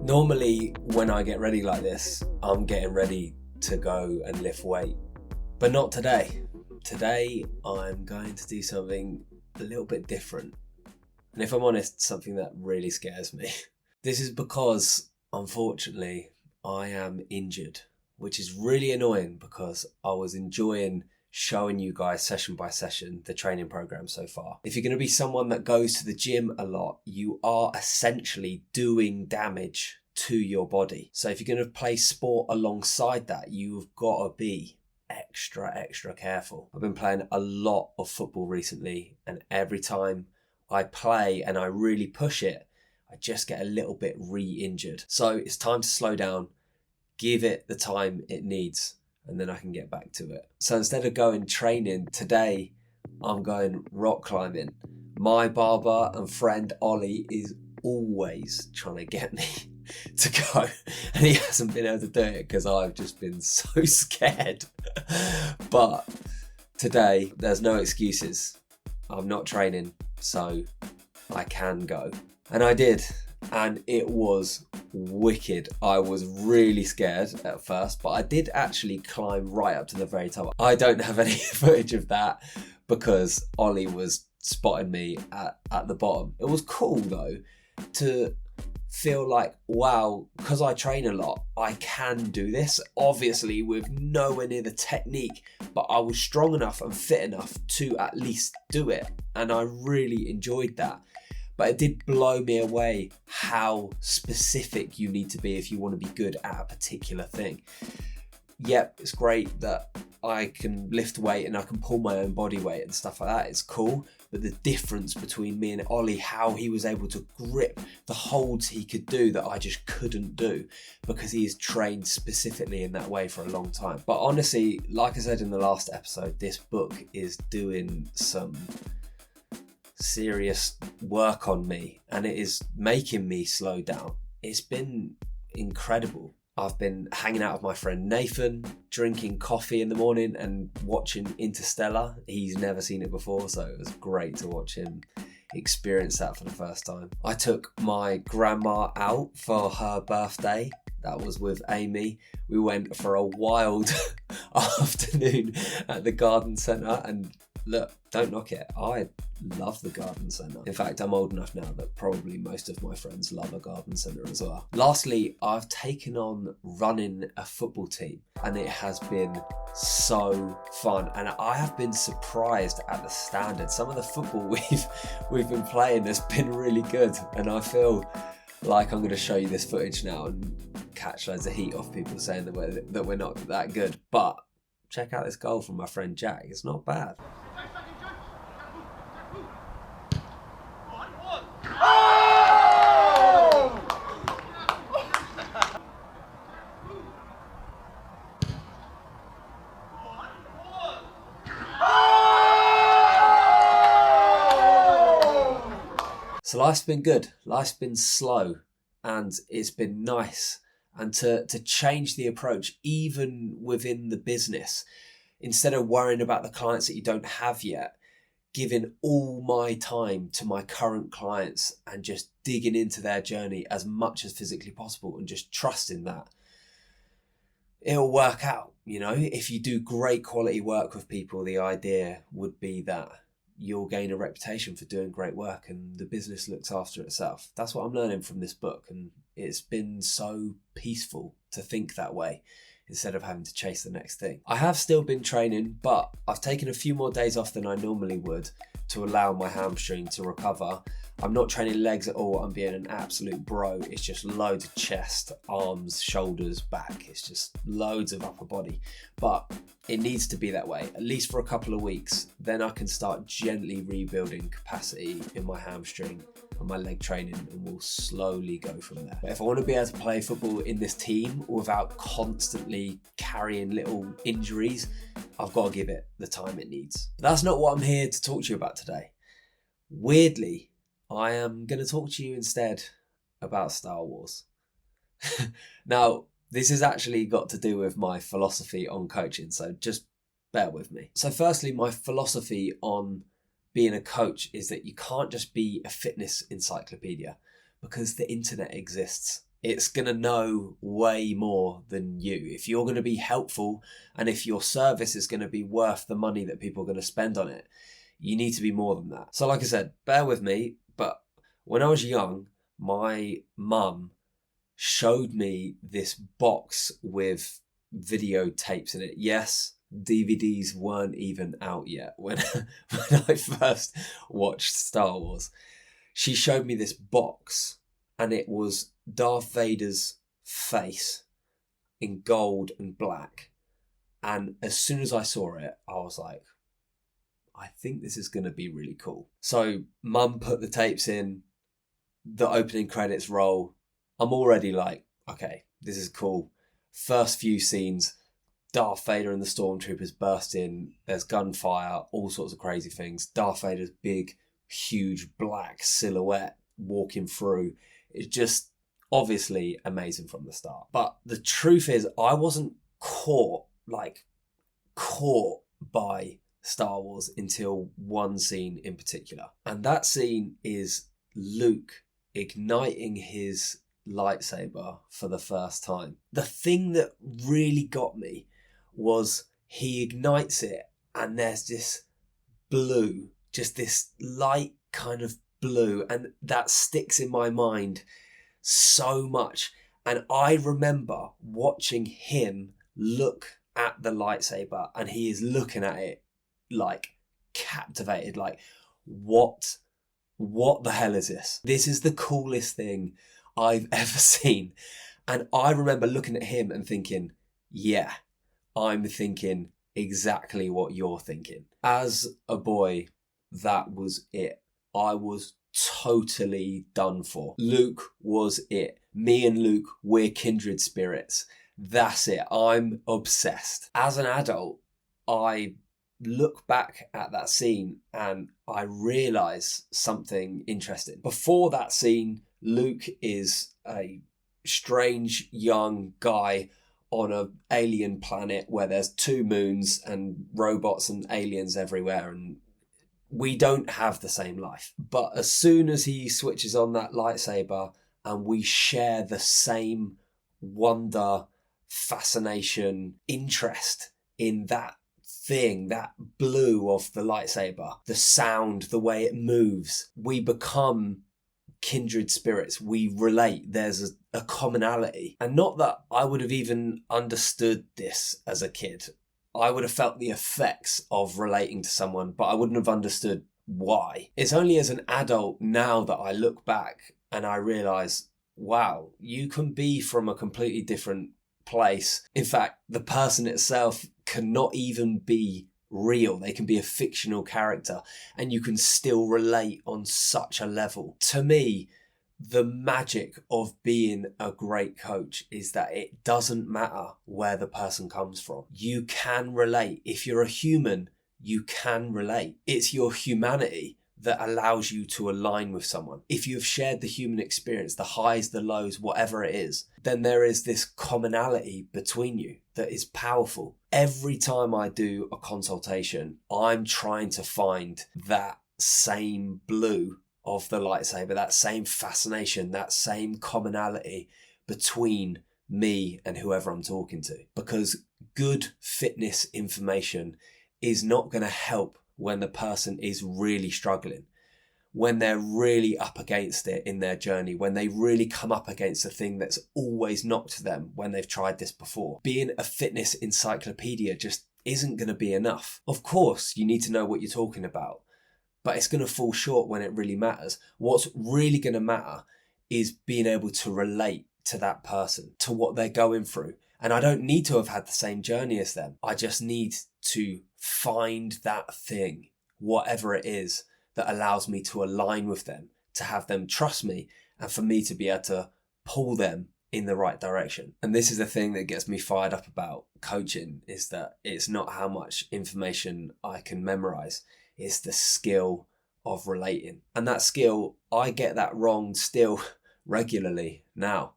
Normally, when I get ready like this, I'm getting ready to go and lift weight, but not today. Today, I'm going to do something a little bit different. And if I'm honest, something that really scares me. This is because, unfortunately, I am injured, which is really annoying because I was enjoying showing you guys session by session the training program so far. If you're going to be someone that goes to the gym a lot, you are essentially doing damage to your body. So if you're going to play sport alongside that, you've got to be extra careful. I've been playing a lot of football recently, and every time I play and I really push it, I just get a little bit re-injured. So it's time to slow down, give it the time it needs, and then I can get back to it. So instead of going training today, I'm going rock climbing. My barber and friend Ollie is always trying to get me to go, and he hasn't been able to do it because I've just been so scared. But today, there's no excuses. I'm not training, so I can go. And I did, and it was wicked. I was really scared at first, but I did actually climb right up to the very top. I don't have any footage of that because Ollie was spotting me at the bottom. It was cool though to feel like, wow, because I train a lot, I can do this, obviously with nowhere near the technique, but I was strong enough and fit enough to at least do it, and I really enjoyed that. But it did blow me away how specific you need to be if you want to be good at a particular thing. Yep, it's great that I can lift weight and I can pull my own body weight and stuff like that. It's cool. But the difference between me and Ollie, how he was able to grip the holds he could do that I just couldn't do because he is trained specifically in that way for a long time. But honestly, like I said in the last episode, this book is doing some serious work on me, and it is making me slow down. It's been incredible. I've been hanging out with my friend Nathan, drinking coffee in the morning and watching Interstellar. He's never seen it before, so it was great to watch him experience that for the first time. I took my grandma out for her birthday. That was with Amy. We went for a wild afternoon at the garden centre, and look, don't knock it. I love the garden centre. In fact, I'm old enough now that probably most of my friends love a garden centre as well. Lastly, I've taken on running a football team, and it has been so fun. And I have been surprised at the standard. Some of the football we've been playing has been really good, and I feel like I'm going to show you this footage now and catch loads of heat off people saying that we're not that good. But check out this goal from my friend Jack. It's not bad. So life's been good, life's been slow, and it's been nice. And to change the approach, even within the business, instead of worrying about the clients that you don't have yet, giving all my time to my current clients and just digging into their journey as much as physically possible and just trusting that it'll work out. You know, if you do great quality work with people, the idea would be that you'll gain a reputation for doing great work and the business looks after itself. That's what I'm learning from this book, and it's been so peaceful to think that way instead of having to chase the next thing. I have still been training, but I've taken a few more days off than I normally would to allow my hamstring to recover. I'm not training legs at all. I'm being an absolute bro. It's just loads of chest, arms, shoulders, back. It's just loads of upper body. But it needs to be that way, at least for a couple of weeks. Then I can start gently rebuilding capacity in my hamstring and my leg training, and we'll slowly go from there. But if I want to be able to play football in this team without constantly carrying little injuries, I've got to give it the time it needs. But that's not what I'm here to talk to you about today. Weirdly, I am going to talk to you instead about StarWars. Now, this has actually got to do with my philosophy on coaching, so just bear with me. So firstly, my philosophy on being a coach is that you can't just be a fitness encyclopedia, because the internet exists It's going to know way more than you. If you're going to be helpful and if your service is going to be worth the money that people are going to spend on it, you need to be more than that. So like I said, bear with me, but when I was young, my mum showed me this box with videotapes in it. Yes, DVDs weren't even out yet when I first watched Star Wars. She showed me this box and it was Darth Vader's face in gold and black. And as soon as I saw it, I was like, I think this is going to be really cool. So Mum put the tapes in, the opening credits roll. I'm already like, okay, this is cool. First few scenes, Darth Vader and the Stormtroopers burst in. There's gunfire, all sorts of crazy things. Darth Vader's big, huge black silhouette walking through. It's just obviously amazing from the start. But the truth is, I wasn't caught by Star Wars until one scene in particular. And that scene is Luke igniting his lightsaber for the first time. The thing that really got me was he ignites it and there's this blue, just this light kind of blue, and that sticks in my mind so much. And I remember watching him look at the lightsaber and he is looking at it like captivated, like what the hell is this? This is the coolest thing I've ever seen. And I remember looking at him and thinking, yeah, I'm thinking exactly what you're thinking. As a boy, that was it. I was totally done for. Luke was it. Me and Luke, we're kindred spirits. That's it. I'm obsessed. As an adult, I look back at that scene and I realise something interesting. Before that scene, Luke is a strange young guy on an alien planet where there's 2 moons and robots and aliens everywhere, and we don't have the same life. But as soon as he switches on that lightsaber and we share the same wonder, fascination, interest in that thing, that blue of the lightsaber, the sound, the way it moves, we become kindred spirits. We relate. There's a commonality. And not that I would have even understood this as a kid. I would have felt the effects of relating to someone, but I wouldn't have understood why. It's only as an adult now that I look back and I realise, wow, you can be from a completely different place. In fact, the person itself cannot even be real. They can be a fictional character and you can still relate on such a level. To me, the magic of being a great coach is that it doesn't matter where the person comes from. You can relate. If you're a human, you can relate. It's your humanity that allows you to align with someone. If you've shared the human experience, the highs, the lows, whatever it is, then there is this commonality between you that is powerful. Every time I do a consultation, I'm trying to find that same blue of the lightsaber, that same fascination, that same commonality between me and whoever I'm talking to. Because good fitness information is not going to help when the person is really struggling, when they're really up against it in their journey, when they really come up against a thing that's always knocked them when they've tried this before. Being a fitness encyclopedia just isn't going to be enough. Of course, you need to know what you're talking about, but it's going to fall short when it really matters. What's really going to matter is being able to relate to that person, to what they're going through. And I don't need to have had the same journey as them. I just need to find that thing, whatever it is, that allows me to align with them, to have them trust me, and for me to be able to pull them in the right direction. And this is the thing that gets me fired up about coaching, is that it's not how much information I can memorize, it's the skill of relating. And that skill, I get that wrong still regularly now.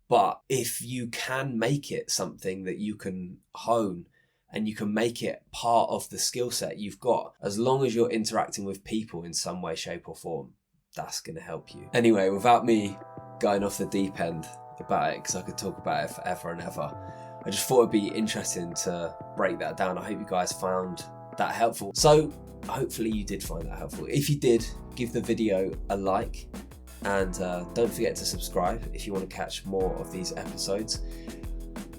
But if you can make it something that you can hone and you can make it part of the skill set you've got, as long as you're interacting with people in some way, shape or form, that's going to help you. Anyway, without me going off the deep end, about it because I could talk about it forever and ever. I just thought it'd be interesting to break that down. I hope you guys found that helpful. So hopefully you did find that helpful. If you did, give the video a like, and don't forget to subscribe if you want to catch more of these episodes.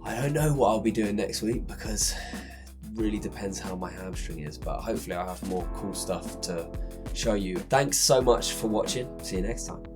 I don't know what I'll be doing next week because it really depends how my hamstring is, but hopefully I'll have more cool stuff to show you. Thanks so much for watching. See you next time.